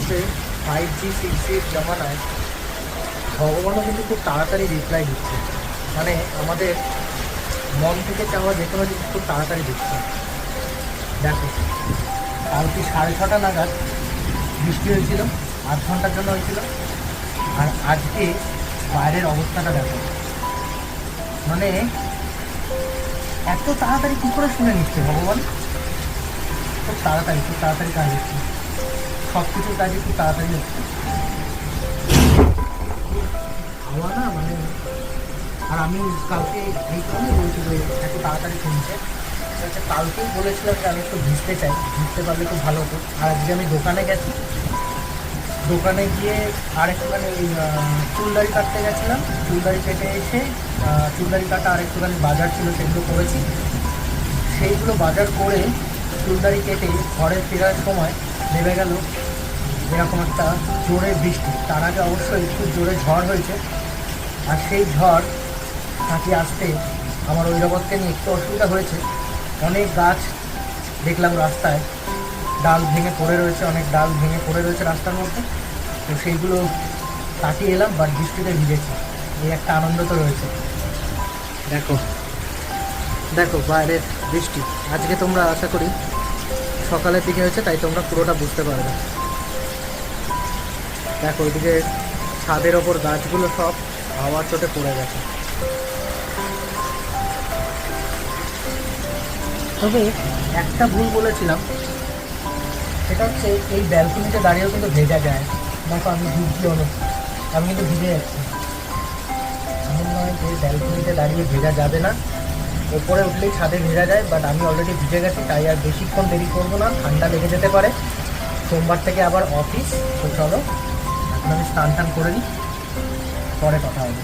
হচ্ছে 5G 6G জামানায় ভগবানও কিন্তু খুব তাড়াতাড়ি রিপ্লাই দিচ্ছে, মানে আমাদের মন থেকে চাওয়া যে কোনো জিনিস খুব তাড়াতাড়ি দিচ্ছে। দেখো, কালকে 6:30 নাগাদ বৃষ্টি হয়েছিল, 8 ঘন্টার জন্য হয়েছিল। আর আজকে বাইরের অবস্থাটা দেখো, মানে এত তাড়াতাড়ি কী করে শুনে নিচ্ছে ভগবান। খুব তাড়াতাড়ি কাজ হচ্ছে, সব কিছুর কাজই খুব তাড়াতাড়ি হচ্ছে। হাওয়া না মানে, আর আমি কালকে এই কারণে বলছি যে এত তাড়াতাড়ি শুনছে। আচ্ছা, কালকেই বলেছিলাম যে আমি একটু ভিজতে চাই, ভিজতে পারলে খুব ভালো হতো। আর আজকে আমি দোকানে গেছি, দোকানে গিয়ে আর একটুখানি চুলদাড়ি কাটতে গেছিলাম। চুলদাড়ি কেটে এসে চুলদাড়ি কাটা আর একটুখানি বাজার ছিল, সেগুলো করেছি। সেইগুলো বাজার করে চুলদাড়ি কেটে ঘরে ফেরার সময় নেমে গেল এরকম একটা জোরে বৃষ্টি। তার আগে অবশ্যই একটু জোরে ঝড় হয়েছে। আর সেই ঝড় নাকি আসতে আমার ঐরাবতকে নিয়ে একটু অসুবিধা হয়েছে। অনেক গাছ দেখলাম রাস্তায়, ডাল ভেঙে পড়ে রয়েছে, অনেক ডাল ভেঙে পড়ে রয়েছে রাস্তার মধ্যে। তো সেইগুলো কাটিয়ে এলাম, বাট বৃষ্টিতে ভিজেছি, এই একটা আনন্দ তো রয়েছে। দেখো দেখো বাইরের বৃষ্টি। আজকে তোমরা আশা করি সকালের দিকে হয়েছে, তাই তোমরা পুরোটা বুঝতে পারবে। দেখো ওইদিকে ছাদের ওপর গাছগুলো সব হাওয়ার চোটে পড়ে গেছে। তবে একটা ভুল বলেছিলাম, সেটা হচ্ছে এই ব্যালকনিতে দাঁড়িয়েও কিন্তু ভেজা যায়। দেখো আমি ভিজছি, আমি কিন্তু ভিজে যাচ্ছি। এমন নয় যে ব্যালকনিতে দাঁড়িয়ে ভেজা যাবে না, ওপরে উঠলেই ছাদে ভেজা যায়, বাট আমি অলরেডি ভিজে গেছি, তাই আর বেশিক্ষণ দেরি করবো না, ঠান্ডা লেগে যেতে পারে। সোমবার থেকে আবার অফিস, তো চলো এখন আমি স্নান টান করে নিই, পরে কথা হবে।